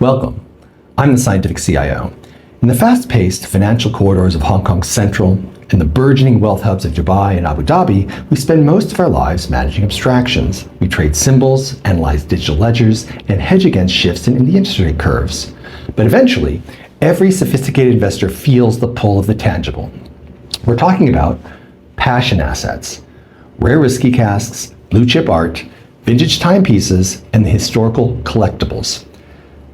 Welcome. I'm the Scientific CIO. In the fast-paced financial corridors of Hong Kong Central and the burgeoning wealth hubs of Dubai and Abu Dhabi, we spend most of our lives managing abstractions. We trade symbols, analyze digital ledgers, and hedge against shifts in the interest rate curves. But eventually, every sophisticated investor feels the pull of the tangible. We're talking about passion assets, rare whiskey casks, blue chip art, vintage timepieces, and the historical collectibles.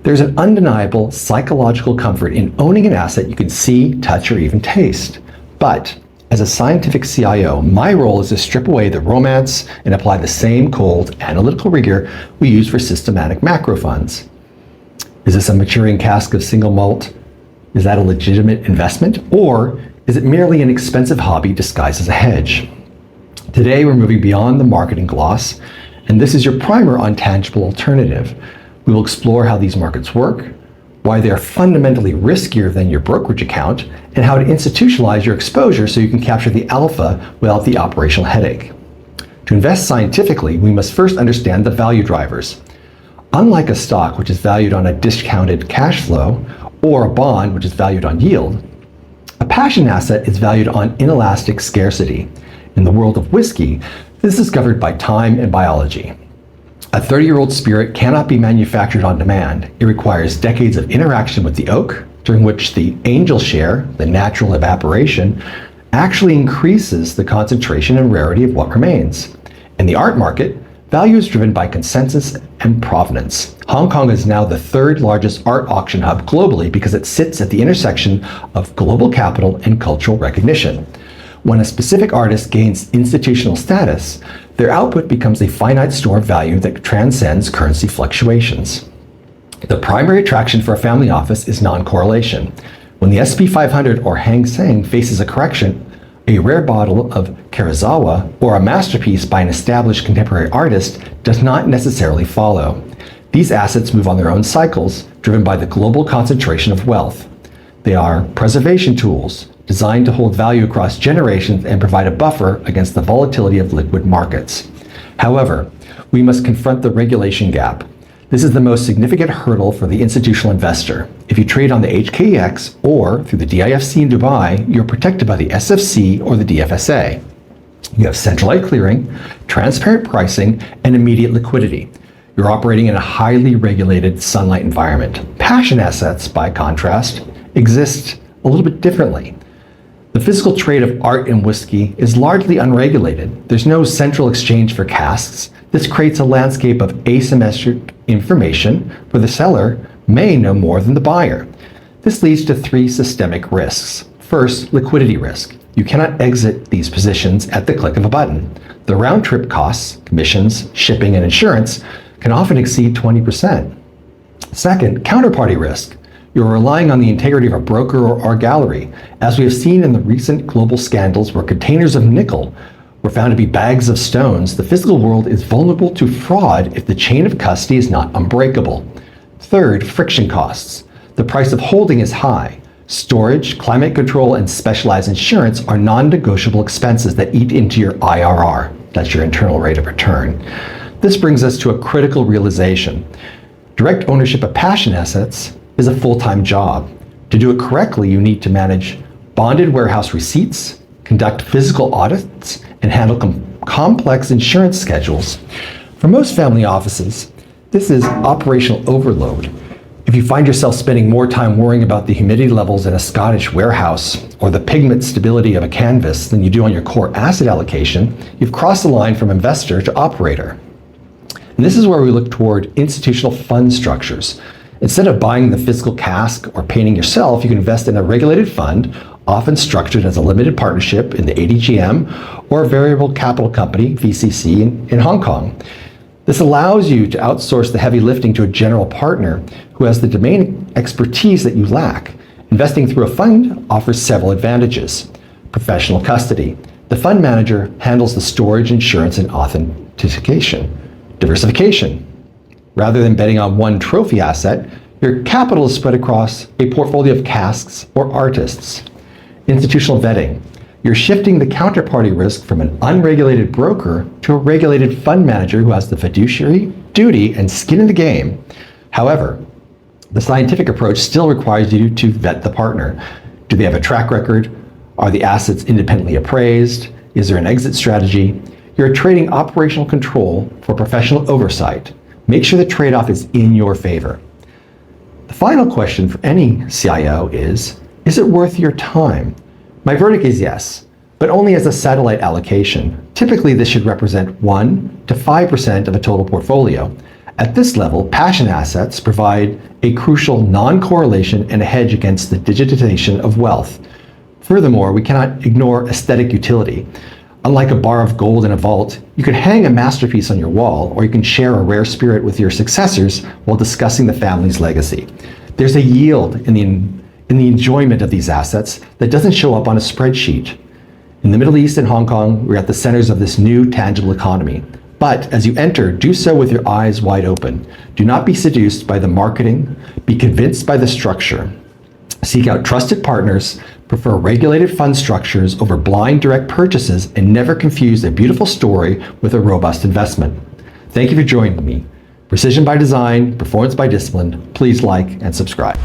There's an undeniable psychological comfort in owning an asset you can see, touch, or even taste. But as a scientific CIO, my role is to strip away the romance and apply the same cold, analytical rigor we use for systematic macro funds. Is this a maturing cask of single malt? Is that a legitimate investment? Or is it merely an expensive hobby disguised as a hedge? Today, we're moving beyond the marketing gloss, and this is your primer on tangible alternative. We will explore how these markets work, why they are fundamentally riskier than your brokerage account, and how to institutionalize your exposure so you can capture the alpha without the operational headache. To invest scientifically, we must first understand the value drivers. Unlike a stock, which is valued on a discounted cash flow, or a bond, which is valued on yield, a passion asset is valued on inelastic scarcity. In the world of whiskey, this is governed by time and biology. A 30-year-old spirit cannot be manufactured on demand. It requires decades of interaction with the oak, during which the angel share, the natural evaporation, actually increases the concentration and rarity of what remains. In the art market, value is driven by consensus and provenance. Hong Kong is now the third largest art auction hub globally because it sits at the intersection of global capital and cultural recognition. When a specific artist gains institutional status, their output becomes a finite store of value that transcends currency fluctuations. The primary attraction for a family office is non-correlation. When the SP 500 or Hang Seng faces a correction, a rare bottle of Karazawa or a masterpiece by an established contemporary artist does not necessarily follow. These assets move on their own cycles, driven by the global concentration of wealth. They are preservation tools, designed to hold value across generations and provide a buffer against the volatility of liquid markets. However, we must confront the regulation gap. This is the most significant hurdle for the institutional investor. If you trade on the HKEX or through the DIFC in Dubai, you're protected by the SFC or the DFSA. You have centralized clearing, transparent pricing, and immediate liquidity. You're operating in a highly regulated sunlight environment. Passion assets, by contrast, exist a little bit differently. The physical trade of art and whiskey is largely unregulated. There's no central exchange for casks. This creates a landscape of asymmetric information where the seller may know more than the buyer. This leads to three systemic risks. First, liquidity risk. You cannot exit these positions at the click of a button. The round-trip costs, commissions, shipping, and insurance can often exceed 20%. Second, counterparty risk. You're relying on the integrity of a broker or gallery, as we have seen in the recent global scandals where containers of nickel were found to be bags of stones. The physical world is vulnerable to fraud if the chain of custody is not unbreakable. Third, friction costs. The price of holding is high. Storage, climate control, and specialized insurance are non-negotiable expenses that eat into your IRR. That's your internal rate of return. This brings us to a critical realization. Direct ownership of passion assets is a full-time job. To do it correctly, you need to manage bonded warehouse receipts, conduct physical audits, and handle complex insurance schedules. For most family offices, this is operational overload. If you find yourself spending more time worrying about the humidity levels in a Scottish warehouse or the pigment stability of a canvas than you do on your core asset allocation, you've crossed the line from investor to operator. And this is where we look toward institutional fund structures. Instead of buying the physical cask or painting yourself, you can invest in a regulated fund, often structured as a limited partnership in the ADGM or a variable capital company, VCC, in Hong Kong. This allows you to outsource the heavy lifting to a general partner who has the domain expertise that you lack. Investing through a fund offers several advantages. Professional custody. The fund manager handles the storage, insurance, and authentication. Diversification. Rather than betting on one trophy asset, your capital is spread across a portfolio of casks or artists. Institutional vetting. You're shifting the counterparty risk from an unregulated broker to a regulated fund manager who has the fiduciary duty and skin in the game. However, The scientific approach still requires you to vet the partner. Do they have a track record? Are the assets independently appraised? Is there an exit strategy? You're trading operational control for professional oversight. Make sure the trade-off is in your favor. The final question for any CIO is it worth your time? My verdict is yes, but only as a satellite allocation. Typically, this should represent 1 to 5% of a total portfolio. At this level, passion assets provide a crucial non-correlation and a hedge against the digitization of wealth. Furthermore, we cannot ignore aesthetic utility. Unlike a bar of gold in a vault, you can hang a masterpiece on your wall, or you can share a rare spirit with your successors while discussing the family's legacy. There's a yield in the enjoyment of these assets that doesn't show up on a spreadsheet. In the Middle East and Hong Kong, we're at the centers of this new tangible economy. But as you enter, do so with your eyes wide open. Do not be seduced by the marketing. Be convinced by the structure. Seek out trusted partners, prefer regulated fund structures over blind direct purchases, and never confuse a beautiful story with a robust investment. Thank you for joining me. Precision by design, performance by discipline. Please like and subscribe.